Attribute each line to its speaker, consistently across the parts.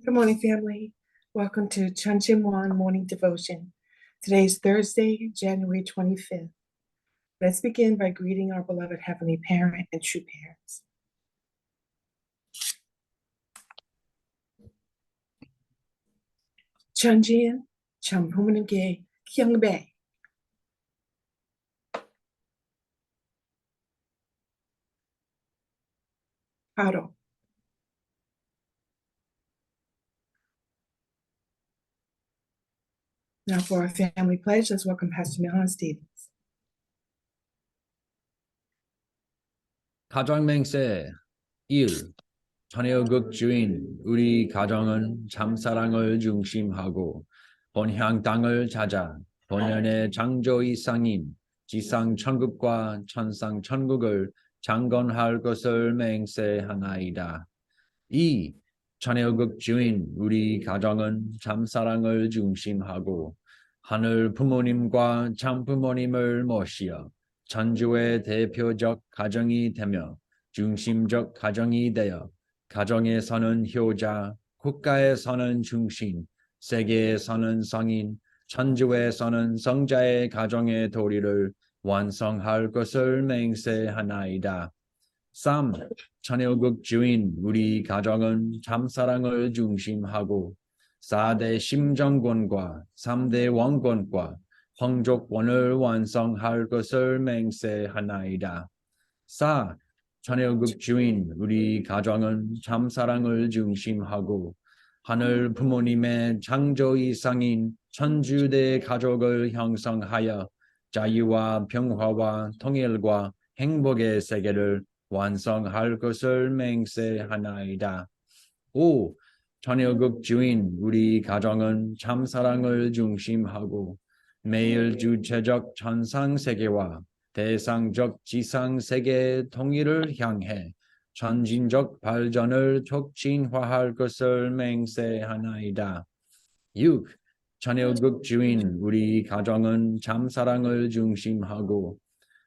Speaker 1: Good morning, family. Welcome to Chunchimwan Morning Devotion. Today is Thursday, January 25th. Let's begin by greeting our beloved Heavenly Parent and true parents. Chunjin, Champumange, Kyungbe. Haro. Now for our family pledge, let's welcome Pastor Milhan Stevens.
Speaker 2: 가정맹세 1. 자녀극 주인 우리 가정은 참사랑을 중심하고 본향 땅을 찾아 본연의 창조 이상인 지상 천국과 천상 천국을 창건할 것을 맹세하나이다. 2. 자녀극 주인 우리 가정은 참사랑을 중심하고 하늘 부모님과 참부모님을 모시어 천주의 대표적 가정이 되며 중심적 가정이 되어 가정에서는 효자, 국가에서는 중심, 세계에서는 성인, 천주에서는 성자의 가정의 도리를 완성할 것을 맹세하나이다. 3. 자녀극 주인 우리 가정은 참사랑을 중심하고 4대 심정권과 3대 원권과 황족권을 완성할 것을 맹세하나이다. 4. 자녀극 주인 우리 가정은 참사랑을 중심하고 하늘 부모님의 창조 이상인 천주대 가족을 형성하여 자유와 평화와 통일과 행복의 세계를 완성할 것을 맹세하나이다. 5. 자녀극 주인 우리 가정은 참사랑을 중심하고 매일 주체적 천상세계와 대상적 지상세계의 통일을 향해 전진적 발전을 촉진화할 것을 맹세하나이다. 6. 자녀극 주인 우리 가정은 참사랑을 중심하고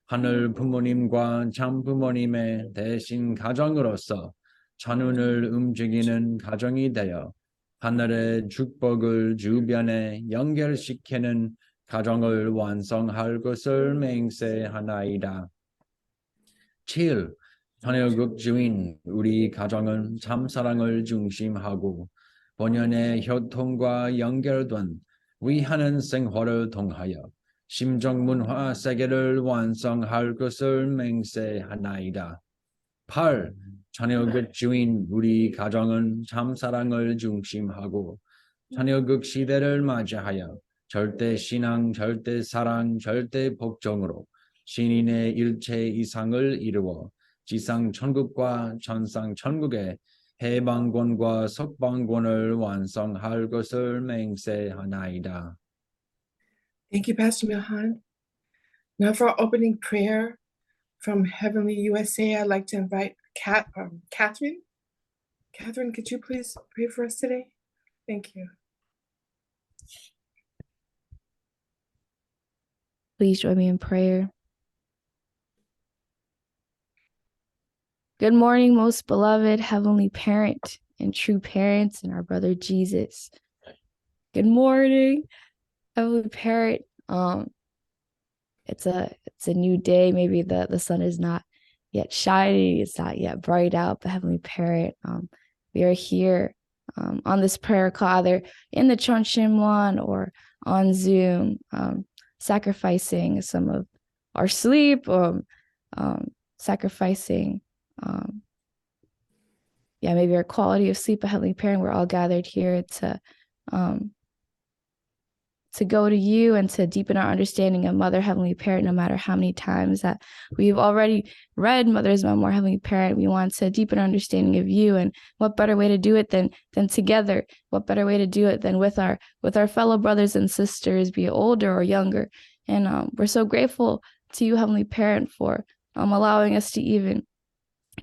Speaker 2: 하늘 부모님과 참부모님의 대신 가정으로서 천운을 움직이는 가정이 되어 하늘의 축복을 주변에 연결시키는 가정을 완성할 것을 맹세하나이다. 7. 자녀극 주인 우리 가정은 참사랑을 중심하고 본연의 효통과 연결된 위하는 생활을 통하여 심정문화 세계를 완성할 것을 맹세하나이다. 8. 자녀극 주인 우리 가정은 참사랑을 중심하고 자녀극 시대를 맞이하여 절대 신앙, 절대 사랑, 절대 복종으로 신인의 일체 이상을 이루어 지상 천국과 천상 천국의 해방권과 석방권을 완성할 것을 맹세하나이다.
Speaker 1: Thank you, Pastor Milhan. Now for our opening prayer from Heavenly USA, I'd like to invite Catherine. Catherine, could you please pray for us today? Thank you.
Speaker 3: Please join me in prayer. Good morning, most beloved Heavenly Parent and true parents and our brother Jesus. Good morning, Heavenly Parent. It's a new day. Maybe the sun is not yet shining. It's not yet bright out, but Heavenly Parent, we are here on this prayer call, either in the Chunchimwan or on Zoom, sacrificing some of our sleep, sacrificing maybe our quality of sleep. But Heavenly Parent, we're all gathered here to go to you and to deepen our understanding of Mother, Heavenly Parent. No matter how many times that we've already read Mother's Memoir, Heavenly Parent, we want to deepen our understanding of you. And what better way to do it than together? What better way to do it than with our fellow brothers and sisters, be it older or younger? And we're so grateful to you, Heavenly Parent, for allowing us to even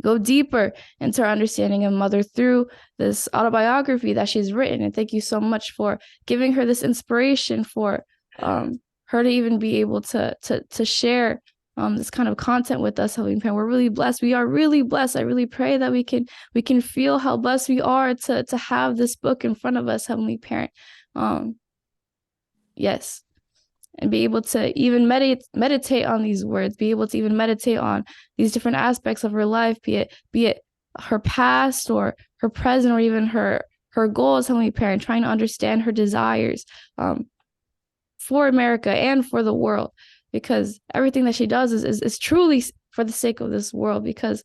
Speaker 3: go deeper into our understanding of Mother through this autobiography that she's written. And thank you so much for giving her this inspiration for her to even be able to share this kind of content with us, Heavenly Parent. We're really blessed. We are really blessed. I really pray that we can feel how blessed we are to have this book in front of us, Heavenly Parent. Yes. And be able to even meditate on these words, be able to even meditate on these different aspects of her life, be it her past or her present or even her goals, Heavenly Parent, trying to understand her desires for America and for the world, because everything that she does is truly for the sake of this world, because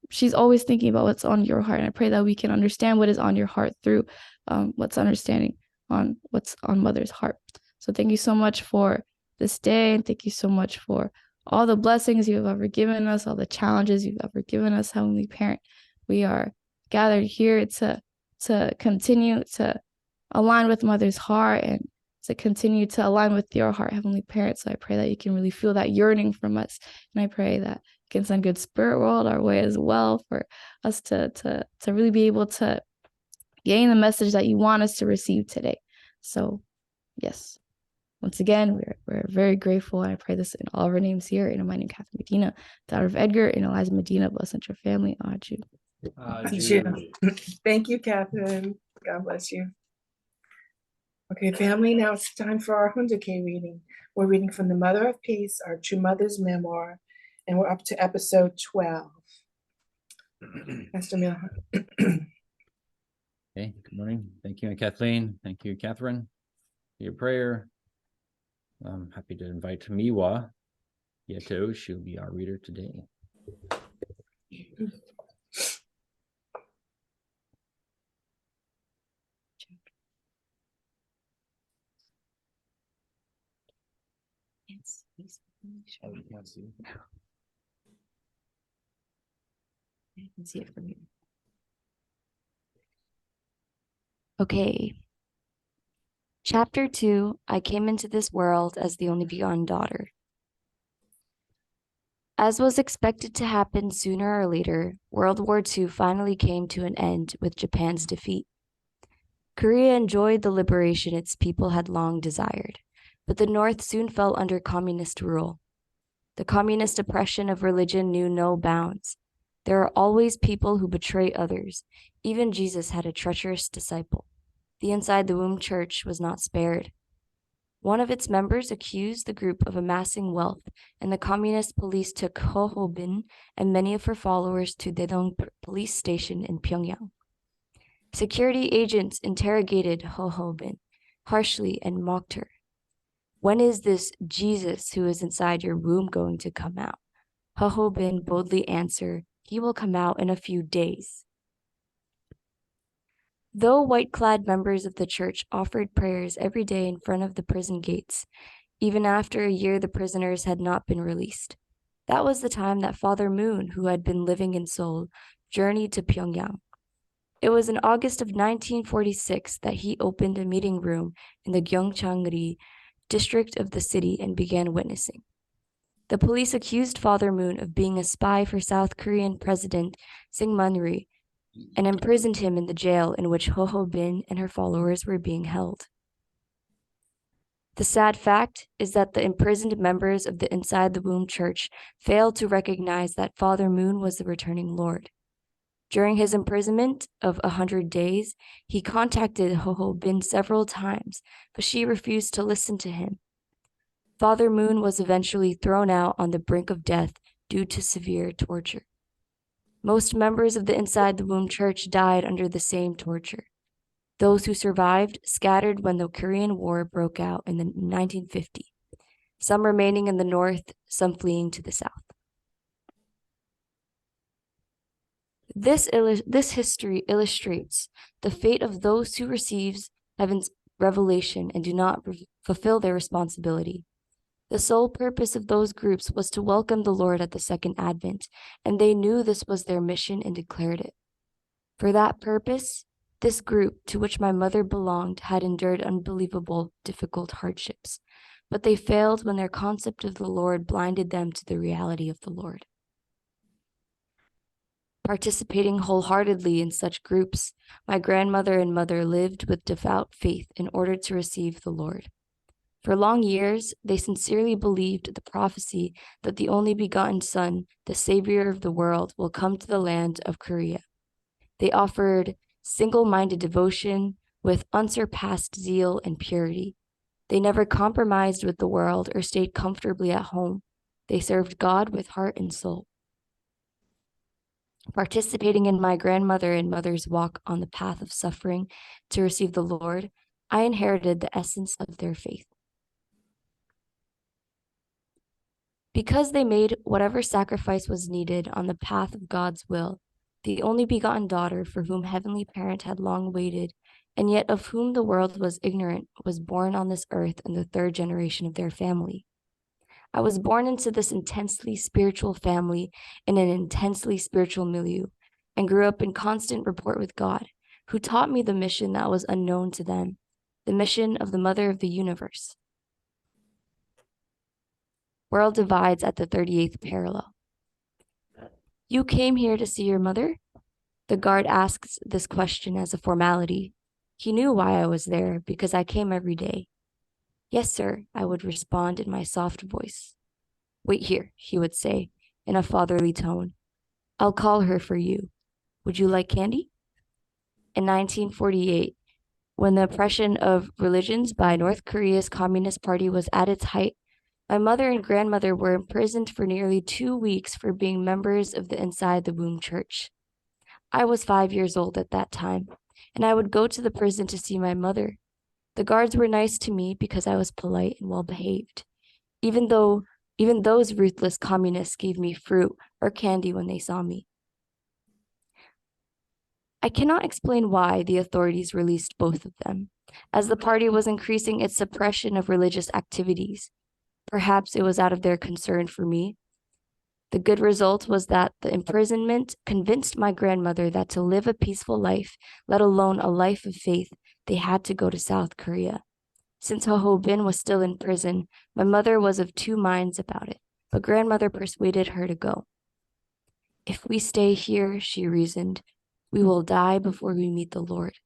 Speaker 3: she's always thinking about what's on your heart. And I pray that we can understand what is on your heart through what's understanding on what's on Mother's heart. So thank you so much for this day, and thank you so much for all the blessings you've ever given us, all the challenges you've ever given us, Heavenly Parent. We are gathered here to continue to align with Mother's heart and to continue to align with your heart, Heavenly Parent. So I pray that you can really feel that yearning from us. And I pray that you can send good spirit world our way as well for us to really be able to gain the message that you want us to receive today. So yes. Once again, we're very grateful. I pray this in all of our names here. In my name, Catherine Medina, daughter of Edgar and Eliza Medina, bless your family. Aju.
Speaker 1: Thank you, Catherine. God bless you. Okay, family, now it's time for our Hunduke reading. We're reading from the Mother of Peace, our True Mother's Memoir, and we're up to episode 12. Pastor Milhan.
Speaker 2: Okay, good morning. Thank you, Kathleen. Thank you, Catherine, for your prayer. I'm happy to invite Miwa Yeto. She'll be our reader today.
Speaker 4: Oh, you can't see. I can see it from here. Okay. Chapter 2, I came into this world as the only begotten daughter. As was expected to happen sooner or later, World War II finally came to an end with Japan's defeat. Korea enjoyed the liberation its people had long desired, but the North soon fell under communist rule. The communist oppression of religion knew no bounds. There are always people who betray others. Even Jesus had a treacherous disciple. The Inside the Womb Church was not spared. One of its members accused the group of amassing wealth, and the communist police took Ho Ho Bin and many of her followers to Daedong police station in Pyongyang. Security agents interrogated Ho Ho Bin harshly and mocked her. When is this Jesus who is inside your womb going to come out? Ho Ho Bin boldly answered, he will come out in a few days. Though white-clad members of the church offered prayers every day in front of the prison gates, even after a year the prisoners had not been released. That was the time that Father Moon, who had been living in Seoul, journeyed to Pyongyang. It was in August of 1946 that he opened a meeting room in the Gyeongchang-ri district of the city and began witnessing. The police accused Father Moon of being a spy for South Korean President Syngman-rhee and imprisoned him in the jail in which Ho Ho Bin and her followers were being held. The sad fact is that the imprisoned members of the Inside the Womb Church failed to recognize that Father Moon was the returning Lord. During his imprisonment of 100 days, he contacted Ho Ho Bin several times, but she refused to listen to him. Father Moon was eventually thrown out on the brink of death due to severe torture. Most members of the Inside the Womb Church died under the same torture. Those who survived scattered when the Korean War broke out in 1950, some remaining in the north, some fleeing to the south. This history illustrates the fate of those who receive heaven's revelation and do not fulfill their responsibility. The sole purpose of those groups was to welcome the Lord at the second advent, and they knew this was their mission and declared it. For that purpose, this group, to which my mother belonged, had endured unbelievable, difficult hardships, but they failed when their concept of the Lord blinded them to the reality of the Lord. Participating wholeheartedly in such groups, my grandmother and mother lived with devout faith in order to receive the Lord. For long years, they sincerely believed the prophecy that the only begotten Son, the Savior of the world, will come to the land of Korea. They offered single-minded devotion with unsurpassed zeal and purity. They never compromised with the world or stayed comfortably at home. They served God with heart and soul. Participating in my grandmother and mother's walk on the path of suffering to receive the Lord, I inherited the essence of their faith. Because they made whatever sacrifice was needed on the path of God's will, the only begotten daughter for whom Heavenly Parent had long waited, and yet of whom the world was ignorant, was born on this earth in the third generation of their family. I was born into this intensely spiritual family in an intensely spiritual milieu, and grew up in constant rapport with God, who taught me the mission that was unknown to them, the mission of the Mother of the Universe. World divides at the 38th parallel. You came here to see your mother? The guard asks this question as a formality. He knew why I was there, because I came every day. Yes, sir, I would respond in my soft voice. Wait here, he would say, in a fatherly tone. I'll call her for you. Would you like candy? In 1948, when the oppression of religions by North Korea's Communist Party was at its height, my mother and grandmother were imprisoned for nearly 2 weeks for being members of the Inside the Womb Church. I was 5 years old at that time, and I would go to the prison to see my mother. The guards were nice to me because I was polite and well-behaved, even those ruthless communists gave me fruit or candy when they saw me. I cannot explain why the authorities released both of them, as the party was increasing its suppression of religious activities. Perhaps it was out of their concern for me. The good result was that the imprisonment convinced my grandmother that to live a peaceful life, let alone a life of faith, they had to go to South Korea. Since Ho Bin was still in prison, my mother was of two minds about it, but grandmother persuaded her to go. If we stay here, she reasoned, we will die before we meet the Lord.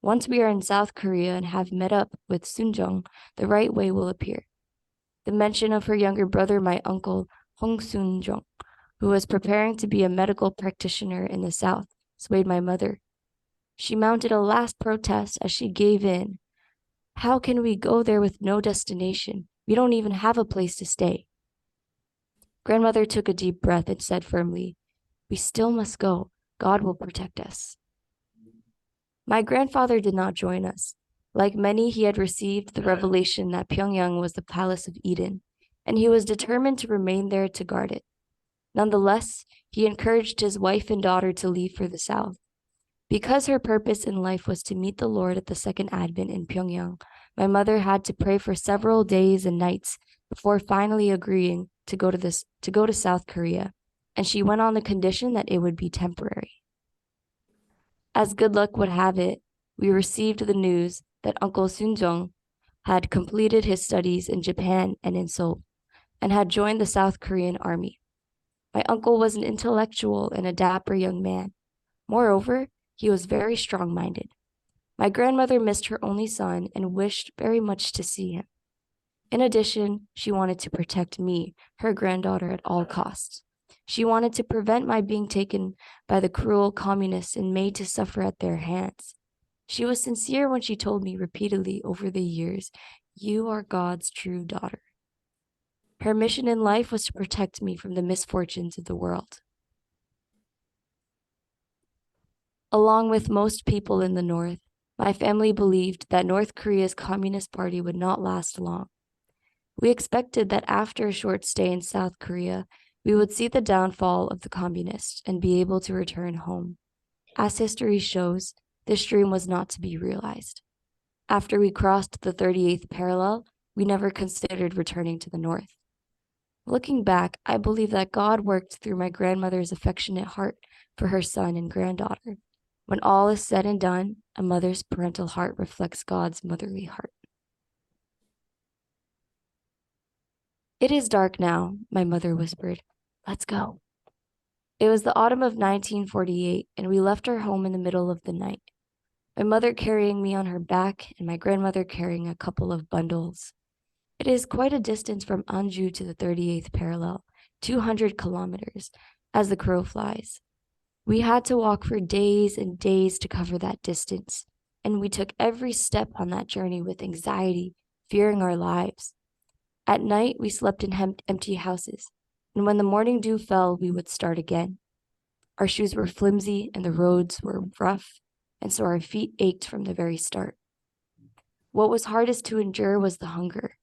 Speaker 4: Once we are in South Korea and have met up with Sunjong, the right way will appear. The mention of her younger brother, my uncle, Hong Sunjong, who was preparing to be a medical practitioner in the South, swayed my mother. She mounted a last protest as she gave in. How can we go there with no destination? We don't even have a place to stay. Grandmother took a deep breath and said firmly, we still must go. God will protect us. My grandfather did not join us. Like many, he had received the revelation that Pyongyang was the Palace of Eden, and he was determined to remain there to guard it. Nonetheless, he encouraged his wife and daughter to leave for the South. Because her purpose in life was to meet the Lord at the second advent in Pyongyang, my mother had to pray for several days and nights before finally agreeing to go to South Korea, and she went on the condition that it would be temporary. As good luck would have it, we received the news that Uncle Sunjong had completed his studies in Japan and in Seoul, and had joined the South Korean army. My uncle was an intellectual and a dapper young man. Moreover, he was very strong-minded. My grandmother missed her only son and wished very much to see him. In addition, she wanted to protect me, her granddaughter, at all costs. She wanted to prevent my being taken by the cruel communists and made to suffer at their hands. She was sincere when she told me repeatedly over the years, you are God's true daughter. Her mission in life was to protect me from the misfortunes of the world. Along with most people in the North, my family believed that North Korea's Communist Party would not last long. We expected that after a short stay in South Korea, we would see the downfall of the communists and be able to return home. As history shows, this dream was not to be realized. After we crossed the 38th parallel, we never considered returning to the North. Looking back, I believe that God worked through my grandmother's affectionate heart for her son and granddaughter. When all is said and done, a mother's parental heart reflects God's motherly heart. It is dark now, my mother whispered. Let's go. It was the autumn of 1948, and we left our home in the middle of the night. My mother carrying me on her back and my grandmother carrying a couple of bundles. It is quite a distance from Anju to the 38th parallel, 200 kilometers, as the crow flies. We had to walk for days and days to cover that distance, and we took every step on that journey with anxiety, fearing our lives. At night, we slept in empty houses, and when the morning dew fell, we would start again. Our shoes were flimsy and the roads were rough, and so our feet ached from the very start. What was hardest to endure was the hunger.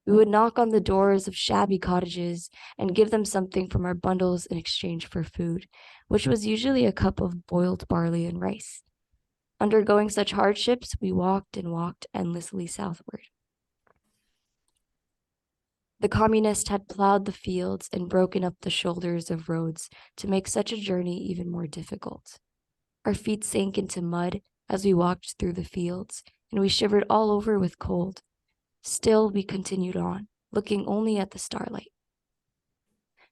Speaker 4: We would knock on the doors of shabby cottages and give them something from our bundles in exchange for food, which was usually a cup of boiled barley and rice. Undergoing such hardships, we walked and walked endlessly southward. The communists had plowed the fields and broken up the shoulders of roads to make such a journey even more difficult. Our feet sank into mud as we walked through the fields, and we shivered all over with cold. Still, we continued on, looking only at the starlight.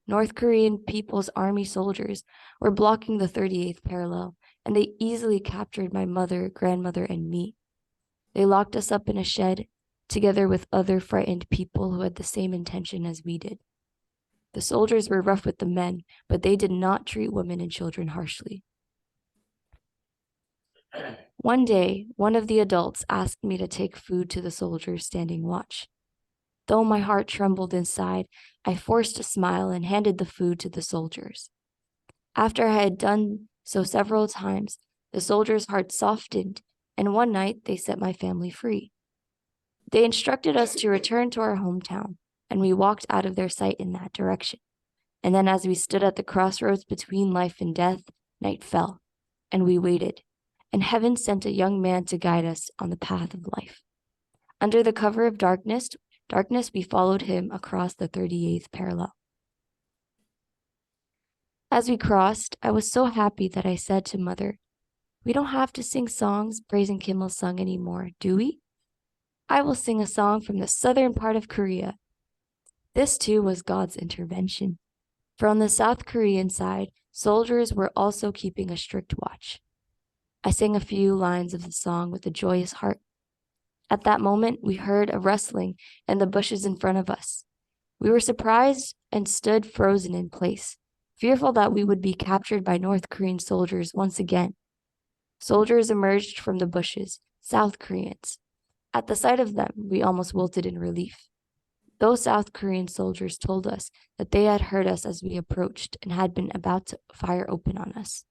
Speaker 4: North Korean People's Army soldiers were blocking the 38th parallel, and they easily captured my mother, grandmother, and me. They locked us up in a shed, together with other frightened people who had the same intention as we did. The soldiers were rough with the men, but they did not treat women and children harshly. One day, one of the adults asked me to take food to the soldiers standing watch. Though my heart trembled inside, I forced a smile and handed the food to the soldiers. After I had done so several times, the soldiers' hearts softened, and one night they set my family free. They instructed us to return to our hometown, and we walked out of their sight in that direction. And then as we stood at the crossroads between life and death, night fell, and we waited, and heaven sent a young man to guide us on the path of life. Under the cover of darkness, we followed him across the 38th parallel. As we crossed, I was so happy that I said to Mother, "We don't have to sing songs praising Kim Il-sung anymore, do we? I will sing a song from the southern part of Korea." This too was God's intervention. For on the South Korean side, soldiers were also keeping a strict watch. I sang a few lines of the song with a joyous heart. At that moment, we heard a rustling in the bushes in front of us. We were surprised and stood frozen in place, fearful that we would be captured by North Korean soldiers once again. Soldiers emerged from the bushes, South Koreans. At the sight of them, we almost wilted in relief. Those South Korean soldiers told us that they had heard us as we approached and had been about to fire open on us.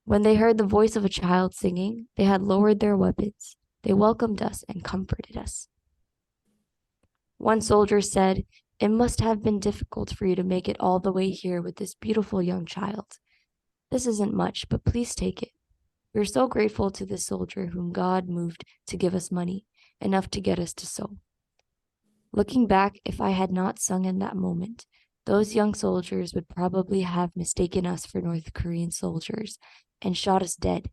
Speaker 4: When they heard the voice of a child singing, they had lowered their weapons. They welcomed us and comforted us. One soldier said, "It must have been difficult for you to make it all the way here with this beautiful young child. This isn't much, but please take it. We're so grateful to this soldier whom God moved to give us money, enough to get us to sew." Looking back, if I had not sung in that moment, those young soldiers would probably have mistaken us for North Korean soldiers and shot us dead.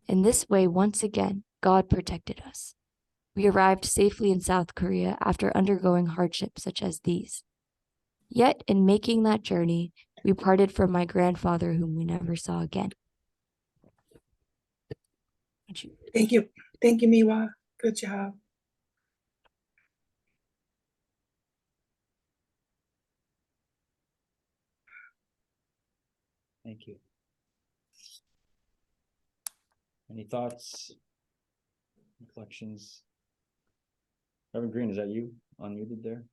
Speaker 4: In this way, once again, God protected us. We arrived safely in South Korea after undergoing hardships such as these. Yet, in making that journey, we parted from my grandfather, whom we never saw again.
Speaker 1: Thank you. Thank you, Miwa. Good job.
Speaker 2: Thank you. Any thoughts, reflections? Reverend Green, is that you unmuted there?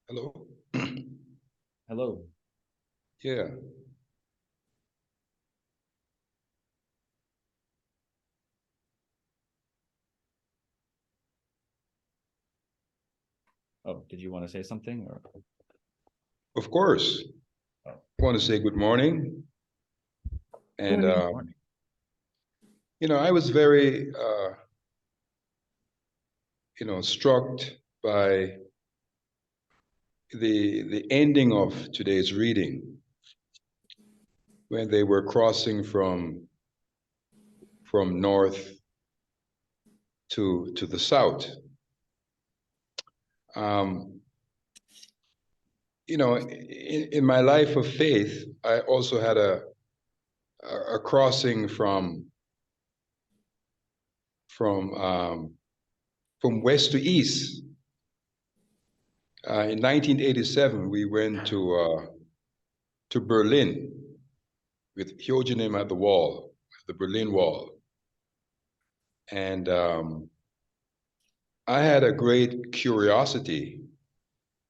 Speaker 5: Hello.
Speaker 2: Hello.
Speaker 5: Yeah.
Speaker 2: Oh, did you want to say something or?
Speaker 5: Of course.
Speaker 2: Oh.
Speaker 5: I want to say good morning. And
Speaker 1: Good
Speaker 2: morning.
Speaker 5: I was very struck by the ending of today's reading, when they were crossing from north to the south. In my life of faith, I also had a crossing from from west to east. In 1987, we went to Berlin with Hyojinim at the wall, the Berlin Wall. And I had a great curiosity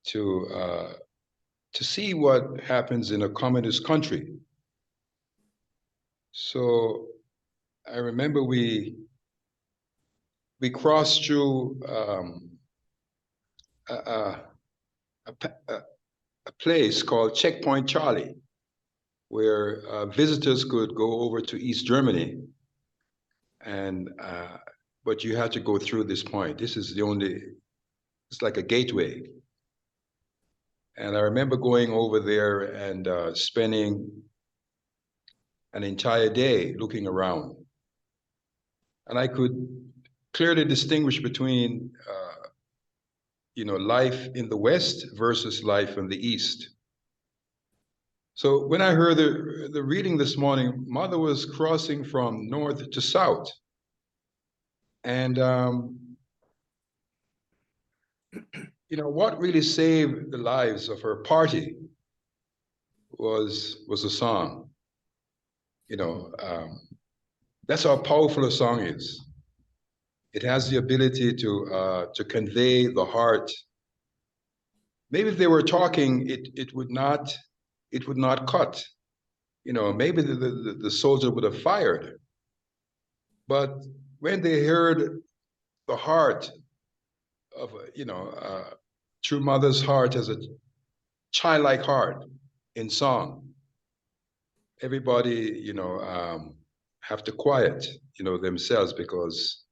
Speaker 5: to see what happens in a communist country. So I remember we crossed through a place called Checkpoint Charlie, where visitors could go over to East Germany, and but you had to go through this point. This is it's like a gateway. And I remember going over there and spending an entire day looking around. And I could clearly distinguish between life in the West versus life in the East. So when I heard the reading this morning, Mother was crossing from north to south. And, what really saved the lives of her party was a song. That's how powerful a song is. It has the ability to convey the heart. Maybe if they were talking, it would not cut. Maybe the soldier would have fired. But when they heard the heart of true mother's heart as a childlike heart in song, everybody have to quiet themselves, because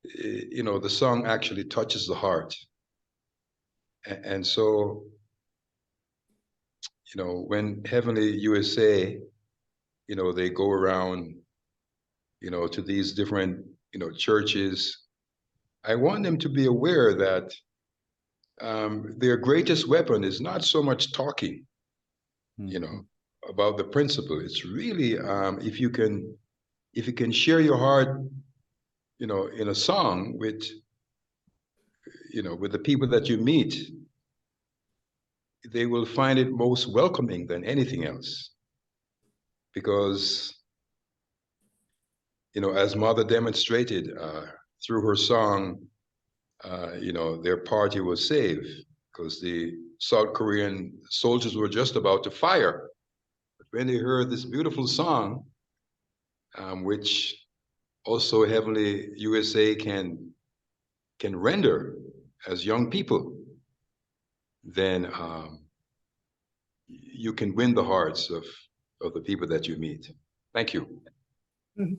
Speaker 5: the song actually touches the heart. And so when Heavenly USA they go around to these different churches, I want them to be aware that their greatest weapon is not so much talking about the principle. It's really if you can share your heart in a song with the people that you meet, they will find it most welcoming than anything else. Because as Mother demonstrated through her song, their party was saved, because the South Korean soldiers were just about to fire. But when they heard this beautiful song, which also Heavenly USA can render as young people, then you can win the hearts of the people that you meet. Thank you.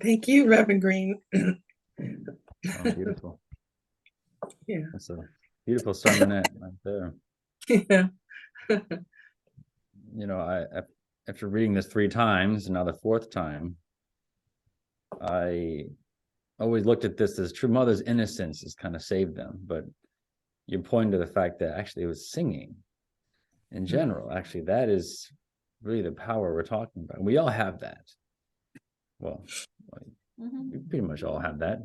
Speaker 1: Thank you, Reverend Green.
Speaker 2: Oh, beautiful.
Speaker 1: Yeah.
Speaker 2: That's a beautiful sermonette right there.
Speaker 1: Yeah.
Speaker 2: After reading this 3 times, and now the 4th time, I always looked at this as true mother's innocence has kind of saved them. But you point to the fact that actually it was singing in general. Actually, that is really the power we're talking about. We all have that. Well, we pretty much all have that.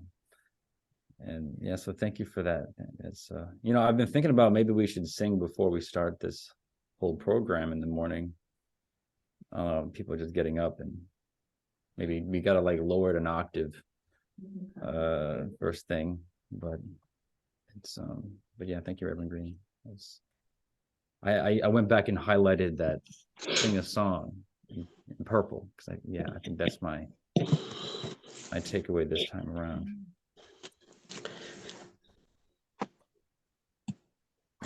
Speaker 2: And yeah, so thank you for that. It's I've been thinking about maybe we should sing before we start this whole program in the morning. People are just getting up, and maybe we gotta lower it an octave first thing. But it's but yeah, thank you, Reverend Green. I went back and highlighted that sing a song in purple, because I think that's my takeaway this time around.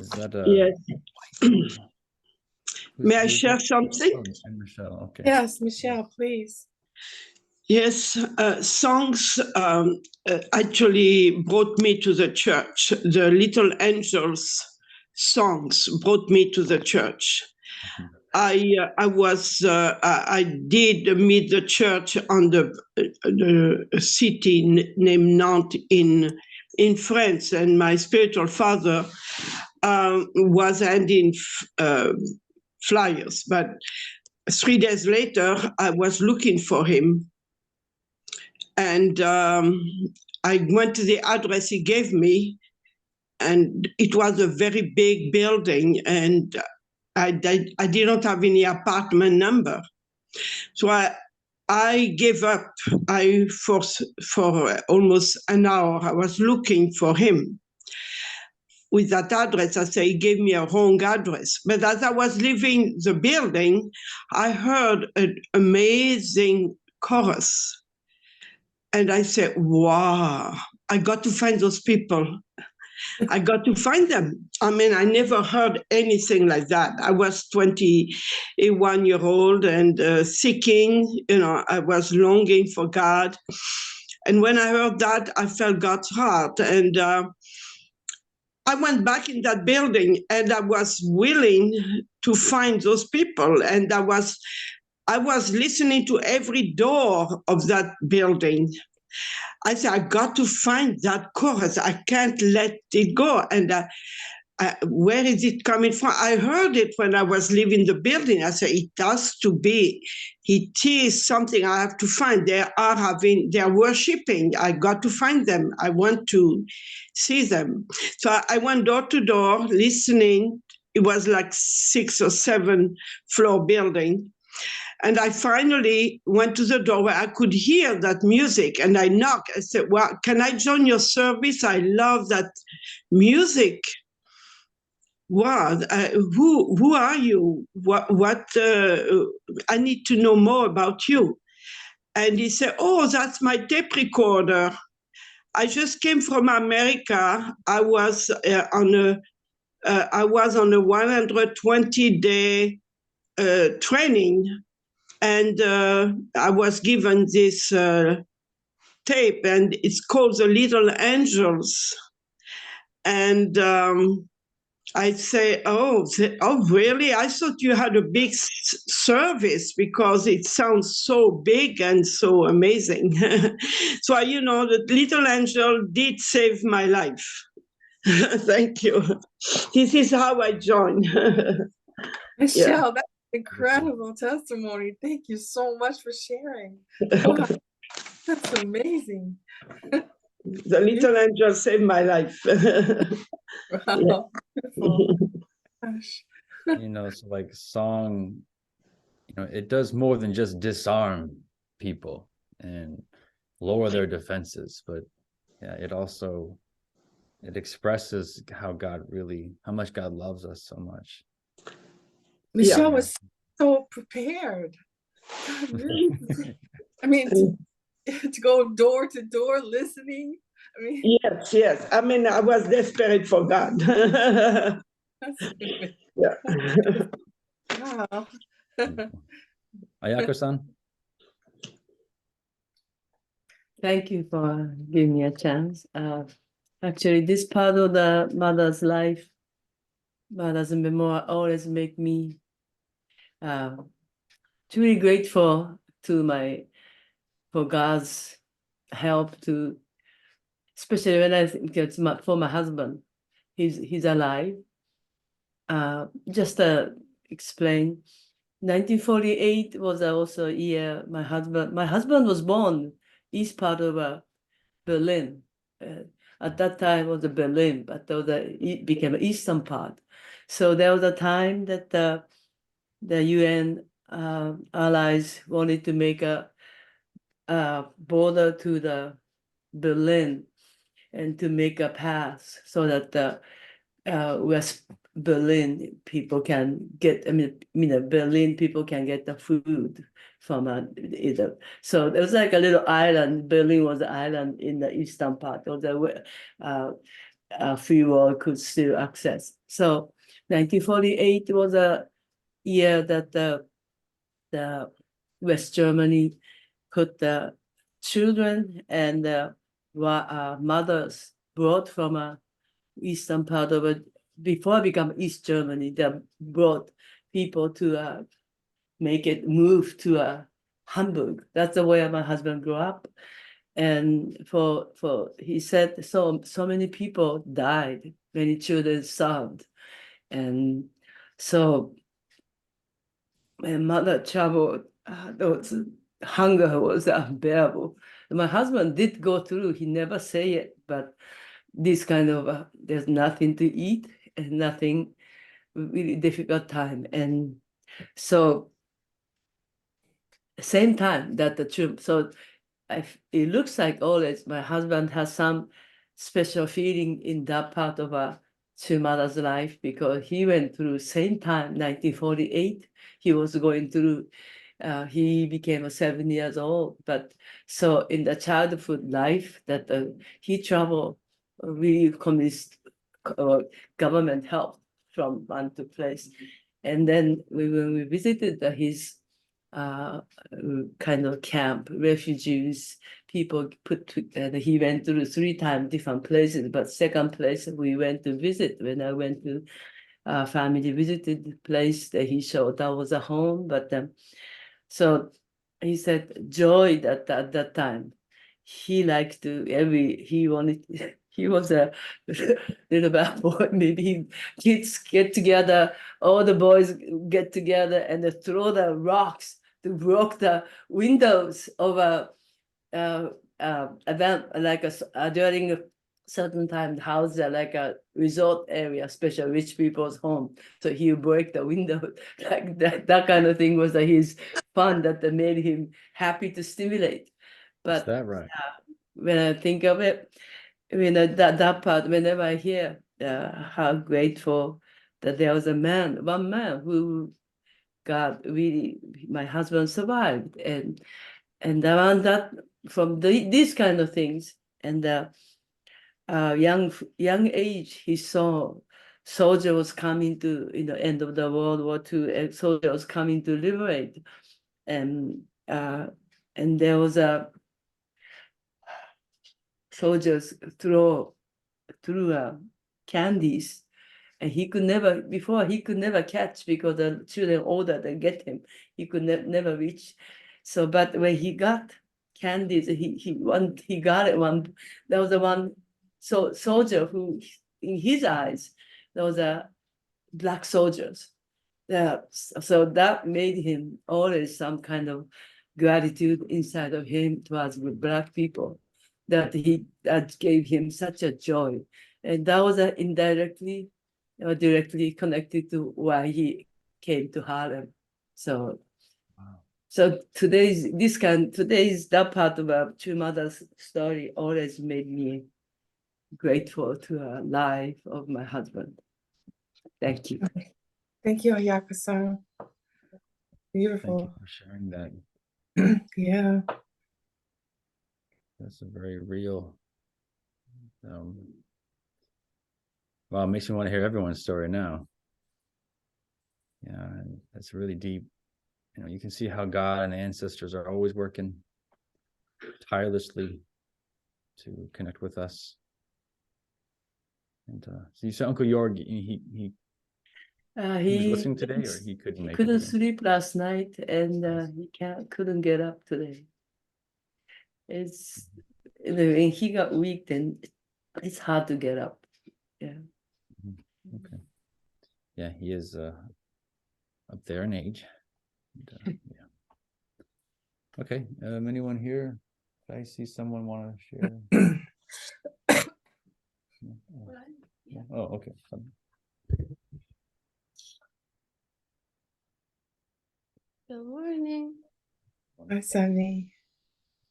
Speaker 2: Is that
Speaker 6: yes. May I share something?
Speaker 2: Oh, Michelle, okay.
Speaker 1: Yes, Michelle, please.
Speaker 6: Yes, songs actually brought me to the church. The Little Angels songs brought me to the church. I did meet the church on the city named Nantes in France, and my spiritual father was handing flyers. But 3 days later, I was looking for him, and I went to the address he gave me, and it was a very big building, and I didn't have any apartment number. So I gave up. For almost an hour, I was looking for him. With that address, I say he gave me a wrong address. But as I was leaving the building, I heard an amazing chorus. And I said, wow, I got to find those people. I got to find them. I mean, I never heard anything like that. I was 21-year-old and seeking, I was longing for God. And when I heard that, I felt God's heart. And I went back in that building, and I was willing to find those people. And I was listening to every door of that building. I said, I got to find that chorus. I can't let it go. And where is it coming from? I heard it when I was leaving the building. I said, it has to be. It is something I have to find. They're worshiping. I got to find them. I want to see them. So I went door to door listening. It was like 6 or 7 floor building. And I finally went to the door where I could hear that music, and I knocked. I said, well, can I join your service? I love that music. Wow, who are you? I need to know more about you. And he said, oh, that's my tape recorder. I just came from America. I was on a 120-day training. And I was given this tape, and it's called The Little Angels. And I say, oh, really? I thought you had a big service, because it sounds so big and so amazing. So, the Little Angel did save my life. Thank you. This is how I joined.
Speaker 1: Michelle, that's incredible testimony. Thank you so much for sharing. Wow, that's amazing.
Speaker 6: The Little Angel saved my life.
Speaker 1: Wow, beautiful. Gosh.
Speaker 2: So like song, it does more than just disarm people and lower their defenses, but yeah, it expresses how much God loves us so much.
Speaker 1: Michelle was so prepared. God, really? I mean, to go door to door listening. I mean,
Speaker 6: yes. I mean, I was desperate for God. Yeah.
Speaker 1: Wow.
Speaker 2: Ayako-san?
Speaker 7: Thank you for giving me a chance. Actually, this part of the mother's life, mother's memoir, always make me truly grateful for God's help to, especially when I think it's for my husband. He's alive. Just to explain, 1948 was also a year my husband was born east part of Berlin. At that time it was Berlin, but it became eastern part. So there was a time that the UN allies wanted to make a border to the Berlin and to make a path so that the West Berlin people can get, Berlin people can get the food from either. So there was like a little island. Berlin was an island in the eastern part of the free world could still access. So 1948 was a year that the West Germany put the children and mothers brought from a eastern part of it. Before it became East Germany, they brought people to make it move to Hamburg. That's the way my husband grew up. And he said so many people died, many children starved. And so my mother traveled those hunger was unbearable. My husband did go through, he never say it, but this kind of, there's nothing to eat and nothing, really difficult time. And so same time that the truth, so it looks like always my husband has some special feeling in that part of our two mother's life, because he went through same time, 1948, he was going through, he became 7 years old. But so in the childhood life that he traveled, really communist government help from one to place. And then when we visited his kind of camp, refugees, people put together. He went through 3 times different places, but second place we went to visit, when I went to family visited the place that he showed, that was a home. But so he said joy that at that time he liked to he wanted he was a little bad boy. Maybe kids get together, all the boys get together and they throw the rocks to break the windows of a event, like during a certain time, the house like a resort area, special rich people's home. So he would break the window like that kind of thing was his fun that made him happy to stimulate.
Speaker 2: Is
Speaker 7: But
Speaker 2: that right?
Speaker 7: when I think of it, that part, whenever I hear how grateful that there was one man who God really, my husband survived, and around that, from these kind of things, and young age, he saw soldiers coming to end of the World War II, and soldiers coming to liberate, and there was a soldiers through candies, and he could never catch, because the children older than get him, he could never reach. So but when he got candies, he got it one. There was a one soldier who in his eyes there was a black soldiers. Yeah, so that made him always some kind of gratitude inside of him towards the black people, that gave him such a joy, and that was indirectly or directly connected to why he came to Harlem. So,
Speaker 2: Wow.
Speaker 7: so today's that part of our two mothers story always made me grateful to the life of my husband. Thank you.
Speaker 1: Thank you, Ayaka-san.
Speaker 2: Thank
Speaker 1: Beautiful.
Speaker 2: you for sharing that.
Speaker 1: Yeah.
Speaker 2: That's a very real. Well, it makes me want to hear everyone's story now. Yeah, that's really deep. You can see how God and the ancestors are always working tirelessly to connect with us. And so you said Uncle Jorg, he was listening today, or he couldn't make it
Speaker 7: couldn't
Speaker 2: today?
Speaker 7: sleep last night, and
Speaker 2: Yes.
Speaker 7: he couldn't get up today. It's when he got weak, then it's hard to get up. Yeah.
Speaker 2: Okay. Yeah, he is up there in age. And, yeah. Okay. Anyone here? If I see someone want to share. Oh, okay.
Speaker 8: Good morning.
Speaker 1: Hi, Sunny.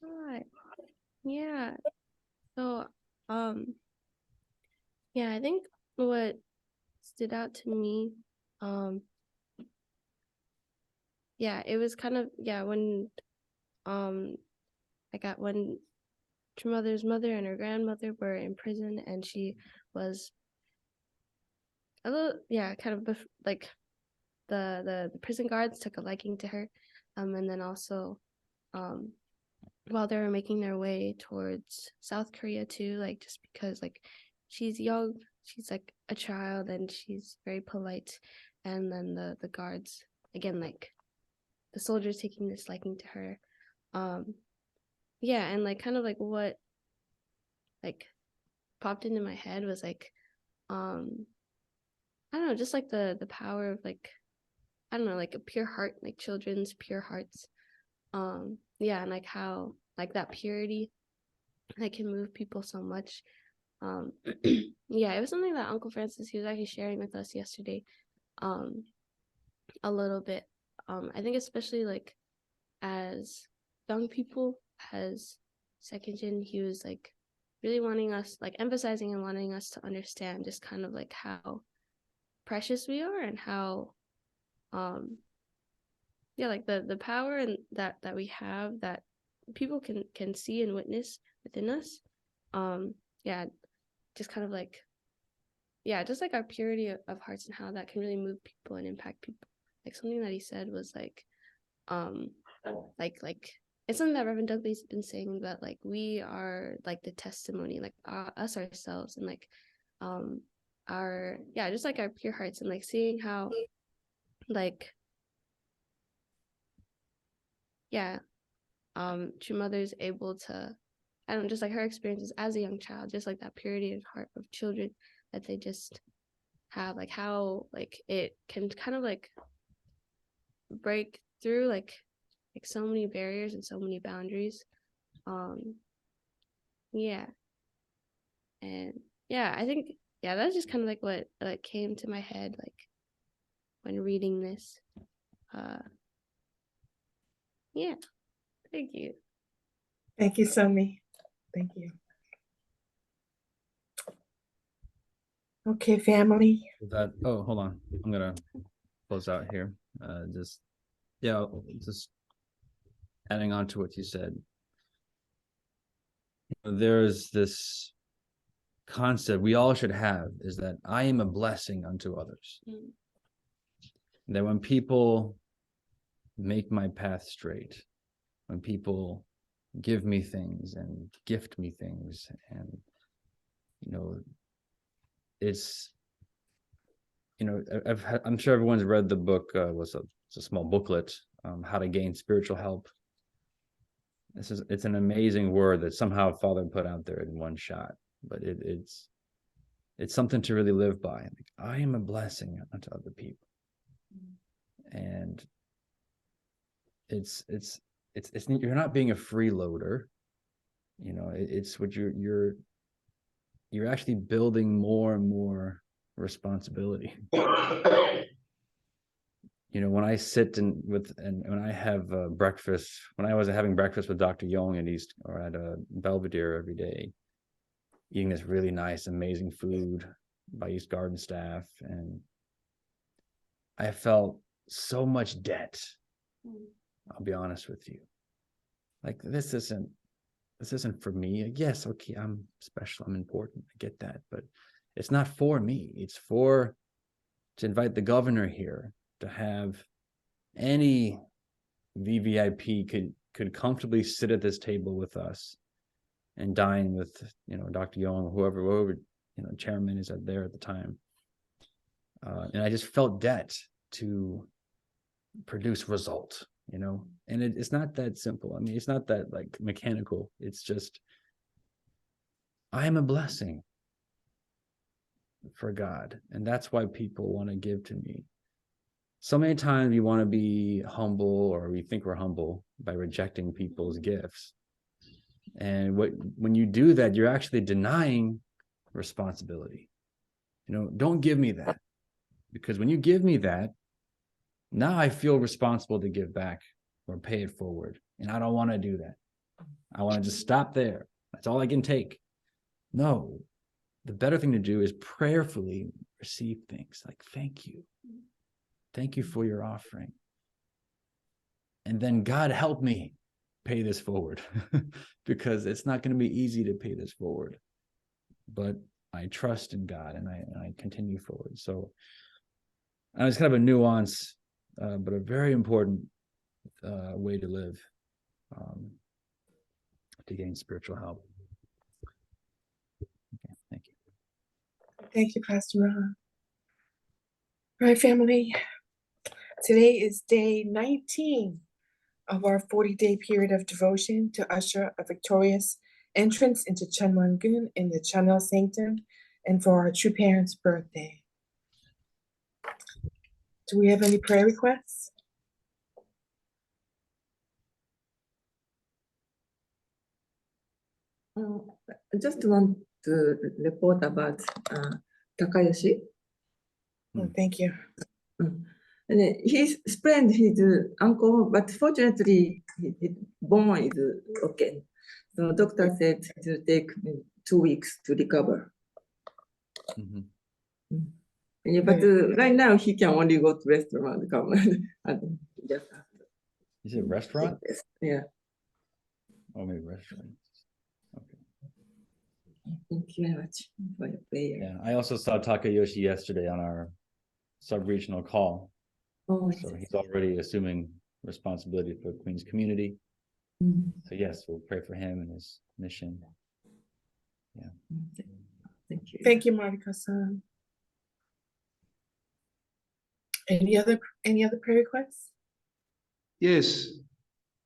Speaker 8: Hi. Yeah. So, yeah, I think what stood out to me, yeah, it was kind of, when, when Tremother's mother and her grandmother were in prison, and she was a little, kind of like the prison guards took a liking to her, and then also, while they were making their way towards South Korea too, like just because like she's young, she's like a child, and she's very polite, and then the guards, again, like the soldiers taking this liking to her, and like kind of like what like popped into my head was like, I don't know, just like the power of like, I don't know, like a pure heart, like children's pure hearts, Yeah, and like how like that purity like can move people so much. Yeah, it was something that Uncle Francis, he was actually sharing with us yesterday, a little bit. I think especially like as young people, as second gen, he was like really wanting us, like emphasizing and wanting us to understand just kind of like how precious we are and how yeah, like the power and that we have that people can see and witness within us. Yeah, just kind of like, yeah, just like our purity of hearts and how that can really move people and impact people. Like something that he said was like it's something that Reverend Dudley's been saying, that like we are like the testimony, like us ourselves, and like our, yeah, just like our pure hearts, and like seeing how like, yeah, True Mother's able to, I don't know, just like her experiences as a young child, just like that purity of heart of children that they just have, like how like it can kind of like break through like so many barriers and so many boundaries. Yeah, and yeah, I think, yeah, that's just kind of like what like came to my head like when reading this. Yeah, thank you.
Speaker 1: Thank you, Somi. Thank you. Okay, family.
Speaker 2: That, oh, hold on. I'm gonna close out here. Just adding on to what you said. There's this concept we all should have, is that I am a blessing unto others. That when people make my path straight, when people give me things and gift me things, and it's, I'm sure everyone's read the book. It's a small booklet, How to Gain Spiritual Help. It's an amazing word that somehow Father put out there in one shot, but it's something to really live by. Like, I am a blessing unto other people, and it's you're not being a freeloader. It's what you're actually building more and more responsibility. When I sit and when I have breakfast, when I was having breakfast with Dr. Young at Belvedere every day, eating this really nice, amazing food by East Garden staff, and I felt so much debt. I'll be honest with you. Like, this isn't for me. Yes, okay, I'm special, I'm important, I get that, but it's not for me. It's to invite the governor here, to have any VVIP could comfortably sit at this table with us and dine with Dr. Young, or whoever chairman is there at the time, and I just felt debt to produce result, and it's not that simple. I mean, it's not that like mechanical. It's just, I am a blessing for God, and that's why people want to give to me. So many times we want to be humble, or we think we're humble by rejecting people's gifts. And when you do that, you're actually denying responsibility. Don't give me that, because when you give me that, now I feel responsible to give back or pay it forward. And I don't want to do that. I want to just stop there. That's all I can take. No, the better thing to do is prayerfully receive things like, thank you. Thank you for your offering. And then, God, help me pay this forward, because it's not going to be easy to pay this forward. But I trust in God, and I continue forward. So it's kind of a nuance, but a very important way to live, to gain spiritual help. Okay, thank you.
Speaker 1: Thank you, Pastor Ron. All right, family. Today is day 19 of our 40-day period of devotion to usher a victorious entrance into Chunwangun in the Channel Sanctum, and for our true parents' birthday. Do we have any prayer requests?
Speaker 9: Just want to report about Takayoshi.
Speaker 1: Oh, thank you.
Speaker 9: And he sprained his ankle, but fortunately, his bone is okay. So doctor said it will take 2 weeks to recover. Yeah, but right now he can only go to restaurant and come and just.
Speaker 2: Is it a restaurant?
Speaker 9: Yeah.
Speaker 2: Oh, maybe restaurant. Okay.
Speaker 9: Thank you very much for your prayer.
Speaker 2: Yeah, I also saw Takayoshi yesterday on our sub-regional call.
Speaker 9: Oh,
Speaker 2: So he's already assuming responsibility for Queens community. So yes, we'll pray for him and his mission. Yeah.
Speaker 9: Thank you.
Speaker 1: Thank you, Marika-san. Any other prayer requests?
Speaker 5: Yes,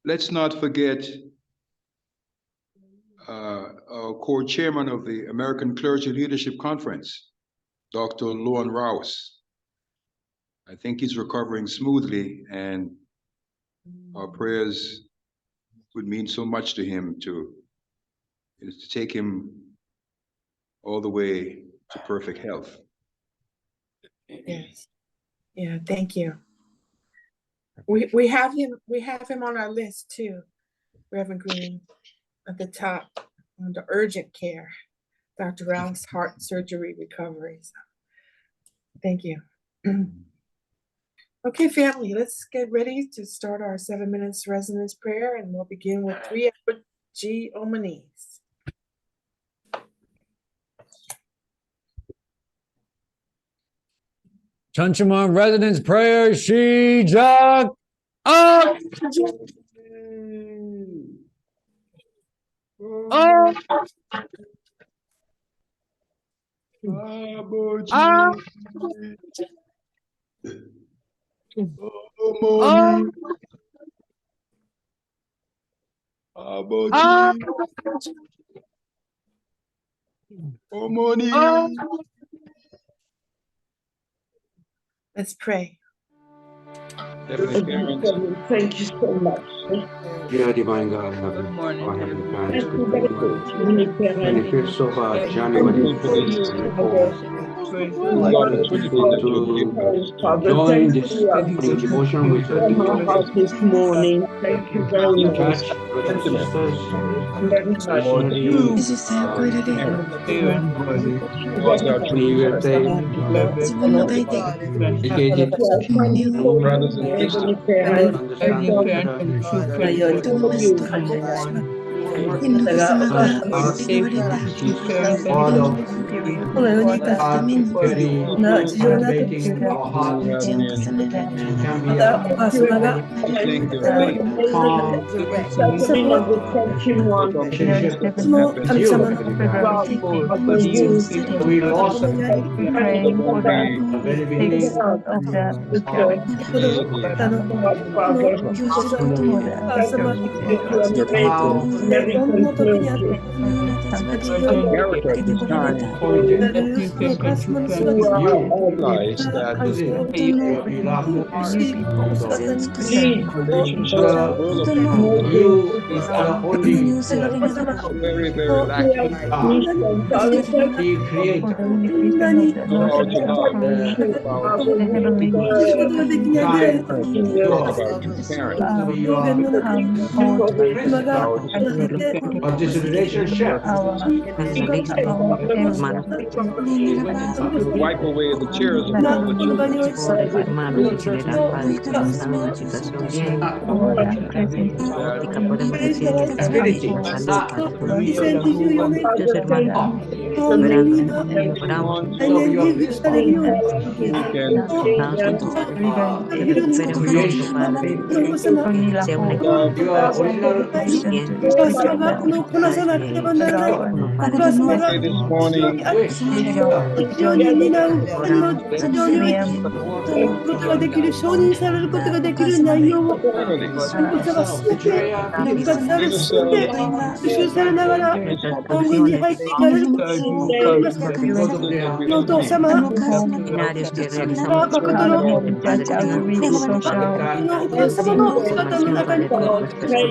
Speaker 5: let's not forget our co-chairman of the American Clergy Leadership Conference, Dr. Luan Rouse. I think he's recovering smoothly, and our prayers would mean so much to him to take him all the way to perfect health.
Speaker 1: Yes. Yeah, thank you. We have him on our list too, Reverend Green, at the top under urgent care, Dr. Rouse heart surgery recovery. So, thank you. Okay, family, let's get ready to start our 7 minutes resonance prayer, and we'll begin with 3 Edward G. Omanis.
Speaker 2: Chunchumon Residence Prayer, Shijak up.
Speaker 1: Let's pray.
Speaker 6: Thank you so much.
Speaker 10: Dear Divine God,
Speaker 11: Good morning,
Speaker 10: our Heavenly
Speaker 11: everyone.
Speaker 10: Parents,
Speaker 6: Thank you
Speaker 10: we
Speaker 6: very
Speaker 10: pray
Speaker 6: much.
Speaker 10: in the 5th of January 2024,
Speaker 11: Pray
Speaker 10: we are grateful to join this morning devotion with the
Speaker 6: From our heart this morning. Thank you very much.
Speaker 10: church brothers and sisters,
Speaker 6: Very much.
Speaker 10: especially we were educated
Speaker 5: Brothers and sisters,
Speaker 6: Understand
Speaker 10: our word of God very captivating our heart and can be
Speaker 5: think of me.
Speaker 10: calm relationship with you, Heavenly God. We lost at the very beginning of how
Speaker 5: America at this time
Speaker 10: pointed
Speaker 5: realized that relationships in the world of
Speaker 10: you are only
Speaker 5: very, very lacking.
Speaker 10: God, the creator.
Speaker 5: How to talk about
Speaker 10: Time
Speaker 5: about
Speaker 10: God
Speaker 5: parents,
Speaker 10: to be your presence. But this relationship
Speaker 5: to wipe away the tears of all the
Speaker 10: ability of your wisdom creation. Your original
Speaker 5: this morning.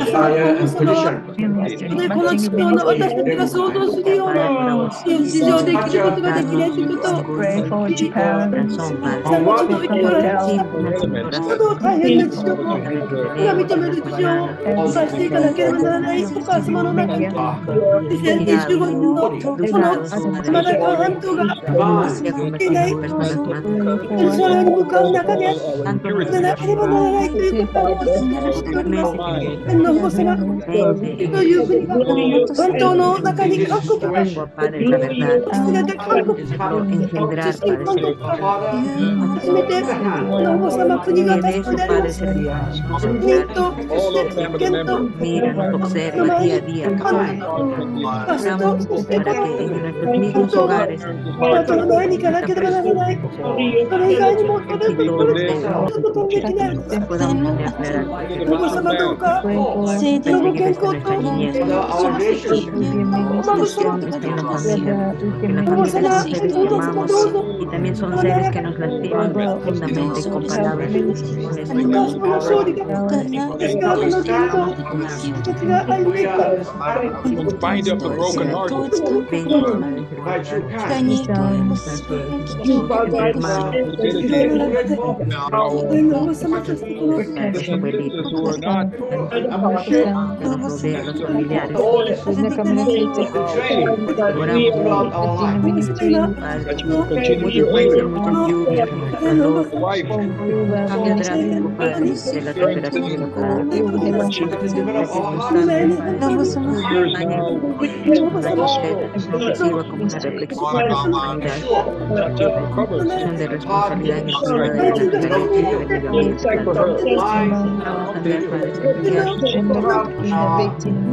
Speaker 10: Desire and petition.
Speaker 6: ね、この地上の私たちが想像するような地上で生きることができないということを、さんがちょっと言っておられました。この大変な事情を、主が認める事情を生かしていかなければならないお母様の中に、2025年のこのまだ半島がしていない、それに向かう中で、でなければならないということをしております。天のお子様という国は、半島の中に韓国が、韓国、そして韓国が初めて、天のお子様国が立つのであります。民と、そして立憲と、の前に、韓国と、パスと、そして本当の後の前に行かなければならない。それ以外にも、それちょっと飛んできないです。お子様どうか、そのご健康と、お孫様、お子様、どうぞ、お願いその勝利が、ですからこの伝道、私たちが歩んでいく、
Speaker 5: bind up the broken heart.
Speaker 6: 天のお子様としてこの
Speaker 5: Who are not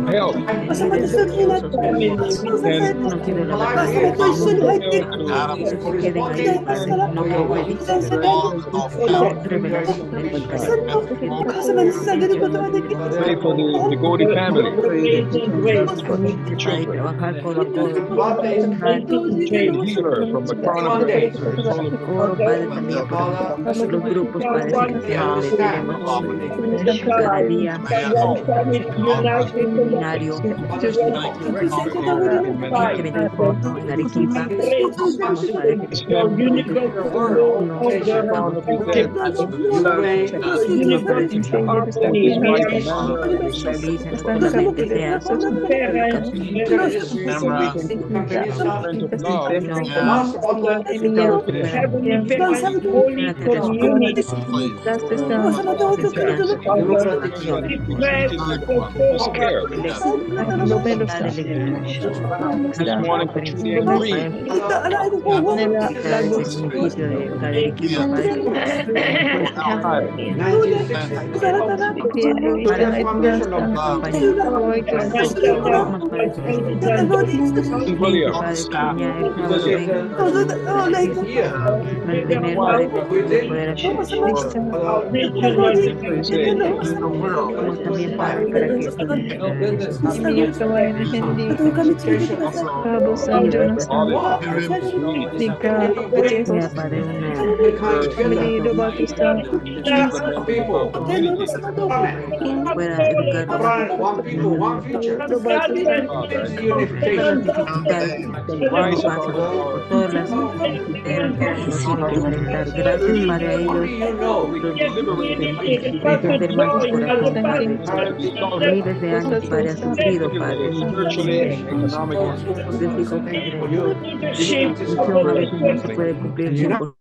Speaker 5: お子様と一つになって、足を支えて、お母様と一緒に入っていく。ですから、全世界に、お母様に捧げることができる。pray for the Godi family. Heal her from the crown of her head to the sole of her feet.
Speaker 11: Los grupos, Padre, que tenemos cada día, seminario, en el Porno, en Arequipa, Padre, que pueda educar por todas las dificultades que uno tiene que enfrentar. Gracias, Padre, a ellos entender más su corazón, Padre. Miles de años, Padre, ha sufrido, Padre. Porque digo, Padre, su misión a veces no se puede cumplir 100%.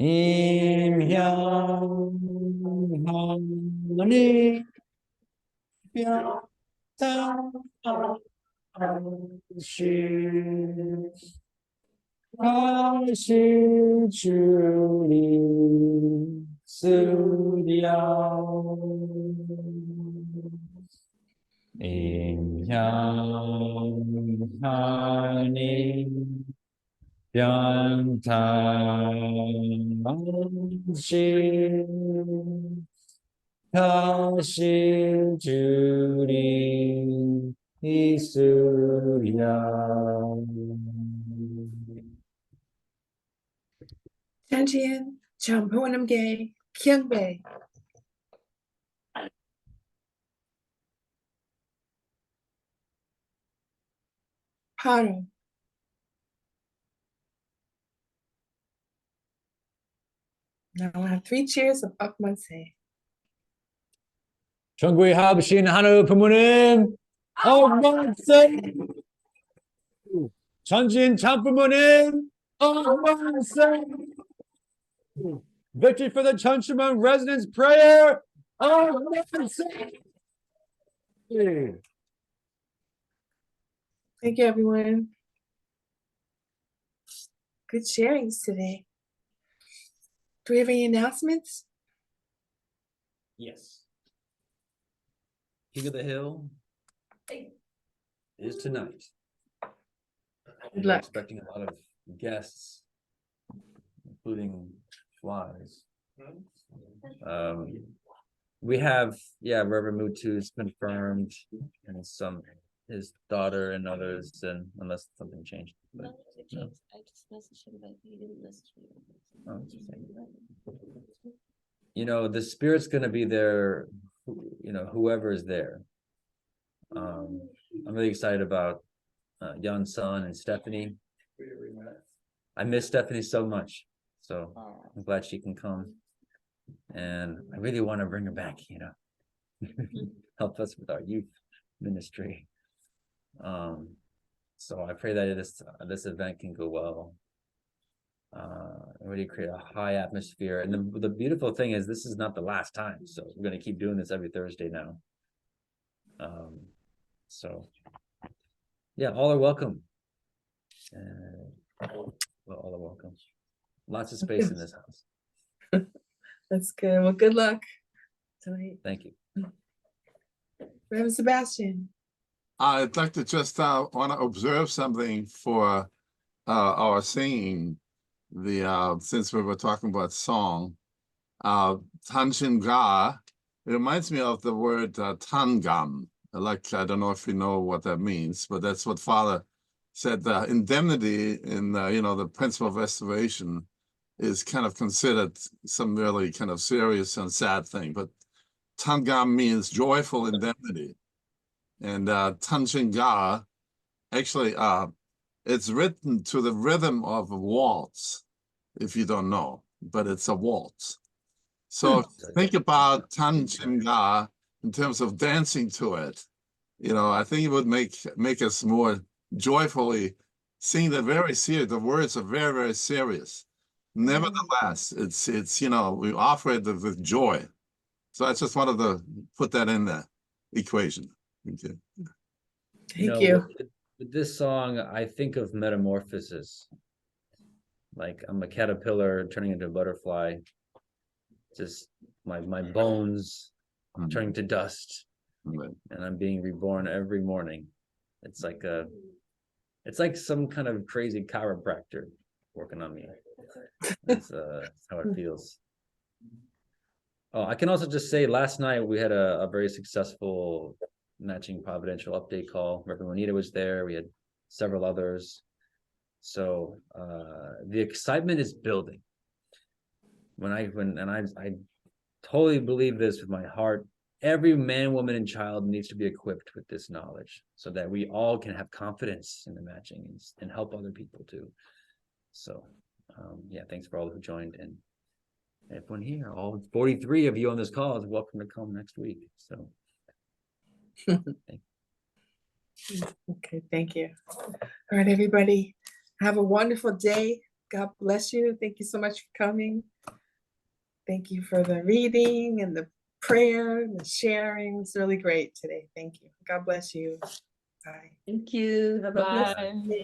Speaker 2: 임향하니 다시 주리 쓰랴 임향하니 변탄시 다시 주리 있으랴.
Speaker 1: Chantian, Champonamge, Kyungbe. Paro. Now we'll have 3 cheers of Akmanse.
Speaker 2: 전국에 합신 하늘 부모님 억만세 전진 참부모님 억만세 victory for the Chunchuman residents prayer 억만세.
Speaker 1: Thank you, everyone. Good sharings today. Do we have any announcements?
Speaker 2: Yes. King of the Hill is tonight.
Speaker 1: Good
Speaker 2: We're
Speaker 1: luck.
Speaker 2: expecting a lot of guests, including flies. We have, Reverend Mutu's confirmed, and his daughter and others, and unless something changed. But, no.
Speaker 8: I just messaged him, but he didn't message me.
Speaker 2: Oh, interesting. The spirit's gonna be there, whoever is there. I'm really excited about Young Son and Stephanie. I miss Stephanie so much, so I'm glad she can come. And I really want to bring her back, help us with our youth ministry. So I pray that this event can go well. Really create a high atmosphere. And the beautiful thing is this is not the last time. So we're going to keep doing this every Thursday now. So yeah, all are welcome. All are welcome. Lots of space in this house.
Speaker 1: That's good. Well, good luck tonight.
Speaker 2: Thank you.
Speaker 1: Reverend Sebastian.
Speaker 12: I'd like to just want to observe something for our singing. Since we were talking about song, Tanshin Ga, it reminds me of the word Tangam. I don't know if you know what that means, but that's what Father said. The indemnity in the principle of restoration is kind of considered some really kind of serious and sad thing. But Tangam means joyful indemnity, and Tanshin Ga, actually, it's written to the rhythm of a waltz, if you don't know, but it's a waltz. So think about Tanshin Ga in terms of dancing to it. I think it would make us more joyfully sing that very serious. The words are very, very serious. Nevertheless, it's we offer it with joy. So I just wanted to put that in the equation. Thank you.
Speaker 1: Thank you.
Speaker 2: With this song, I think of metamorphosis. Like I'm a caterpillar turning into a butterfly. Just my bones turning to dust, and I'm being reborn every morning. It's like some kind of crazy chiropractor working on me. That's how it feels. Oh, I can also just say last night we had a very successful matching providential update call. Reverend Juanita was there. We had several others. So the excitement is building. I totally believe this with my heart. Every man, woman, and child needs to be equipped with this knowledge so that we all can have confidence in the matching and help other people too. So thanks for all who joined, and everyone here, all 43 of you on this call is welcome to come next week. So
Speaker 1: Okay, thank you. All right, everybody, have a wonderful day. God bless you. Thank you so much for coming. Thank you for the reading and the prayer and the sharing. It's really great today. Thank you. God bless you. Bye.
Speaker 9: Thank you. Have a blessed
Speaker 11: Bye.
Speaker 9: day.